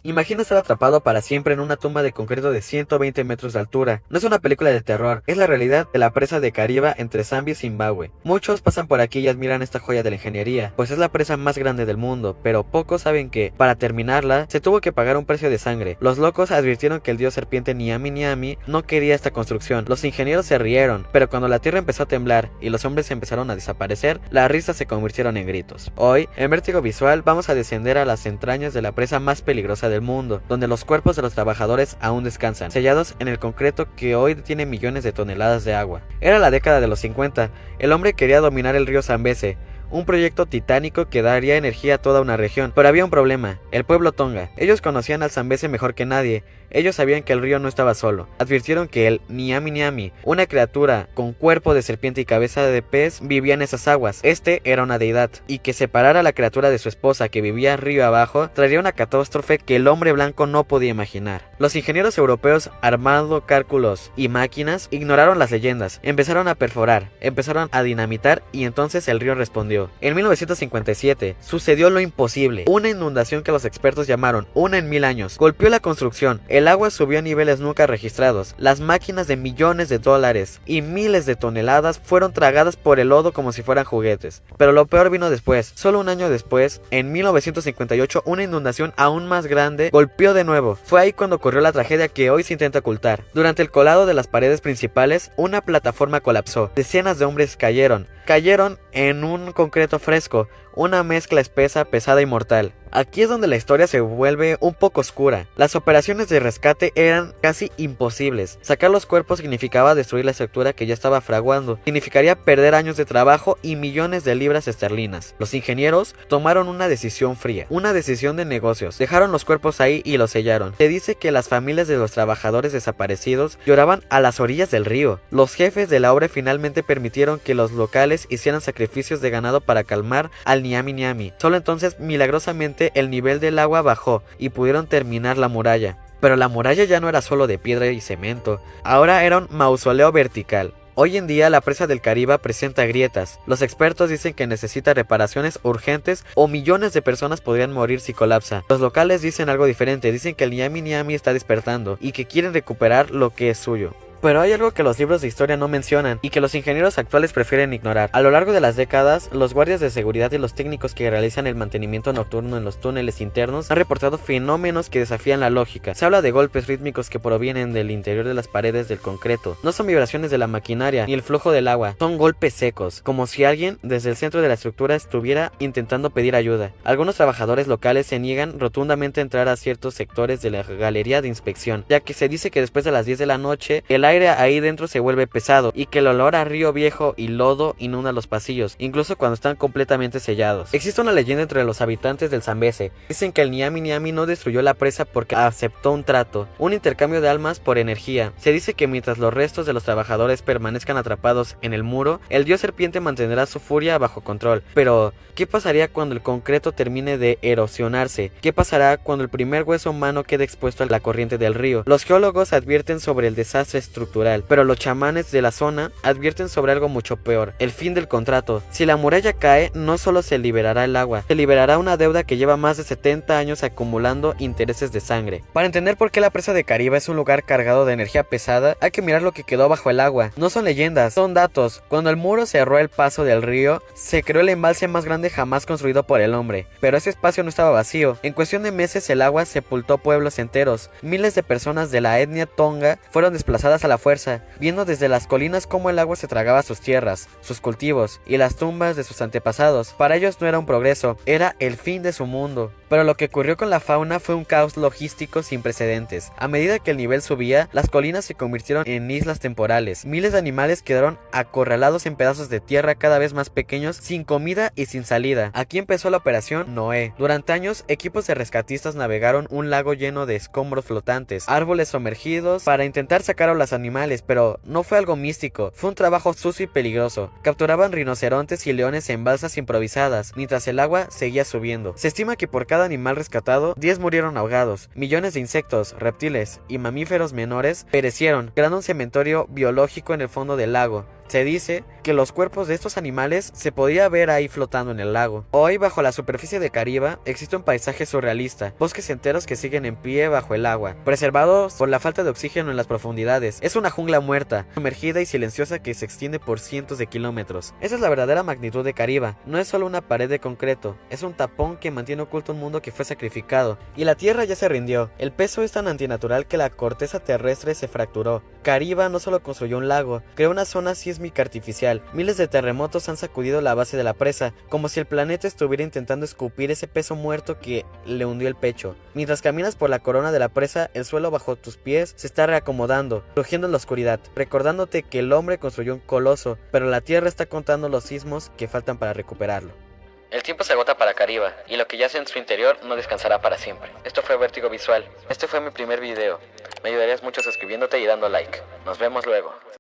Imagina estar atrapado para siempre en una tumba de concreto de 120 metros de altura. No es una película de terror, es la realidad de la presa de Kariba entre Zambia y Zimbabue. Muchos pasan por aquí y admiran esta joya de la ingeniería, pues es la presa más grande del mundo, pero pocos saben que, para terminarla, se tuvo que pagar un precio de sangre. Los locos advirtieron que el dios serpiente Niami Niami no quería esta construcción. Los ingenieros se rieron, pero cuando la tierra empezó a temblar y los hombres empezaron a desaparecer, las risas se convirtieron en gritos. Hoy, en Vértigo Visual, vamos a descender a las entrañas de la presa más peligrosa del mundo, donde los cuerpos de los trabajadores aún descansan, sellados en el concreto que hoy tiene millones de toneladas de agua. Era la década de los 50, el hombre quería dominar el río Zambeze, un proyecto titánico que daría energía a toda una región, pero había un problema, el pueblo Tonga. Ellos conocían al Zambeze mejor que nadie, ellos sabían que el río no estaba solo. Advirtieron que el Niami Niami, una criatura con cuerpo de serpiente y cabeza de pez, vivía en esas aguas. Este era una deidad, y que separar a la criatura de su esposa que vivía río abajo traería una catástrofe que el hombre blanco no podía imaginar. Los ingenieros europeos, armando cálculos y máquinas, ignoraron las leyendas, empezaron a perforar, empezaron a dinamitar y entonces el río respondió. En 1957 sucedió lo imposible, una inundación que los expertos llamaron una en 1000 años, golpeó la construcción. El agua subió a niveles nunca registrados, las máquinas de millones de dólares y miles de toneladas fueron tragadas por el lodo como si fueran juguetes. Pero lo peor vino después. Solo un año después, en 1958, una inundación aún más grande golpeó de nuevo. Fue ahí cuando ocurrió la tragedia que hoy se intenta ocultar. Durante el colado de las paredes principales, una plataforma colapsó. Decenas de hombres cayeron en un concreto fresco, una mezcla espesa, pesada y mortal. Aquí es donde la historia se vuelve un poco oscura. Las operaciones de rescate eran casi imposibles. Sacar los cuerpos significaba destruir la estructura que ya estaba fraguando. Significaría perder años de trabajo y millones de libras esterlinas. Los ingenieros tomaron una decisión fría, una decisión de negocios. Dejaron los cuerpos ahí y los sellaron. Se dice que las familias de los trabajadores desaparecidos lloraban a las orillas del río. Los jefes de la obra finalmente permitieron que los locales hicieran sacrificios de ganado para calmar al Niami Niami. Solo entonces, milagrosamente, el nivel del agua bajó y pudieron terminar la muralla. Pero la muralla ya no era solo de piedra y cemento, ahora era un mausoleo vertical. Hoy en día la presa del Kariba presenta grietas. Los expertos dicen que necesita reparaciones urgentes o millones de personas podrían morir si colapsa. Los locales dicen algo diferente, dicen que el Niami Niami está despertando y que quieren recuperar lo que es suyo. Pero hay algo que los libros de historia no mencionan y que los ingenieros actuales prefieren ignorar. A lo largo de las décadas, los guardias de seguridad y los técnicos que realizan el mantenimiento nocturno en los túneles internos han reportado fenómenos que desafían la lógica. Se habla de golpes rítmicos que provienen del interior de las paredes del concreto. No son vibraciones de la maquinaria ni el flujo del agua, son golpes secos, como si alguien desde el centro de la estructura estuviera intentando pedir ayuda. Algunos trabajadores locales se niegan rotundamente a entrar a ciertos sectores de la galería de inspección, ya que se dice que después de las 10 de la noche, el aire ahí dentro se vuelve pesado y que el olor a río viejo y lodo inunda los pasillos, incluso cuando están completamente sellados. Existe una leyenda entre los habitantes del Zambeze. Dicen que el Niami Niami no destruyó la presa porque aceptó un trato, un intercambio de almas por energía. Se dice que mientras los restos de los trabajadores permanezcan atrapados en el muro, el dios serpiente mantendrá su furia bajo control. Pero, ¿qué pasaría cuando el concreto termine de erosionarse? ¿Qué pasará cuando el primer hueso humano quede expuesto a la corriente del río? Los geólogos advierten sobre el desastre estructural, pero los chamanes de la zona advierten sobre algo mucho peor, el fin del contrato. Si la muralla cae, no solo se liberará el agua, se liberará una deuda que lleva más de 70 años acumulando intereses de sangre. Para entender por qué la presa de Kariba es un lugar cargado de energía pesada, hay que mirar lo que quedó bajo el agua. No son leyendas, son datos. Cuando el muro cerró el paso del río, se creó el embalse más grande jamás construido por el hombre, pero ese espacio no estaba vacío. En cuestión de meses el agua sepultó pueblos enteros. Miles de personas de la etnia Tonga fueron desplazadas a la fuerza, viendo desde las colinas cómo el agua se tragaba sus tierras, sus cultivos y las tumbas de sus antepasados. Para ellos no era un progreso, era el fin de su mundo. Pero lo que ocurrió con la fauna fue un caos logístico sin precedentes. A medida que el nivel subía, las colinas se convirtieron en islas temporales. Miles de animales quedaron acorralados en pedazos de tierra cada vez más pequeños, sin comida y sin salida. Aquí empezó la operación Noé. Durante años, equipos de rescatistas navegaron un lago lleno de escombros flotantes, árboles sumergidos, para intentar sacar a los animales, pero no fue algo místico, fue un trabajo sucio y peligroso. Capturaban rinocerontes y leones en balsas improvisadas, mientras el agua seguía subiendo. Se estima que por cada animal rescatado, 10 murieron ahogados. Millones de insectos, reptiles y mamíferos menores perecieron, creando un cementerio biológico en el fondo del lago. Se dice que los cuerpos de estos animales se podía ver ahí flotando en el lago. Hoy, bajo la superficie de Cariba, existe un paisaje surrealista, bosques enteros que siguen en pie bajo el agua, preservados por la falta de oxígeno en las profundidades. Es una jungla muerta, sumergida y silenciosa que se extiende por cientos de kilómetros. Esa es la verdadera magnitud de Cariba. No es solo una pared de concreto, es un tapón que mantiene oculto un mundo que fue sacrificado. Y la Tierra ya se rindió. El peso es tan antinatural que la corteza terrestre se fracturó. Cariba no solo construyó un lago, creó una zona sísmica artificial. Miles de terremotos han sacudido la base de la presa, como si el planeta estuviera intentando escupir ese peso muerto que le hundió el pecho. Mientras caminas por la corona de la presa, el suelo bajo tus pies se está reacomodando, rugiendo en la oscuridad, recordándote que el hombre construyó un coloso, pero la Tierra está contando los sismos que faltan para recuperarlo. El tiempo se agota para Cariba, y lo que yace en su interior no descansará para siempre. Esto fue Vértigo Visual. Este fue mi primer video. Me ayudarías mucho suscribiéndote y dando like. Nos vemos luego.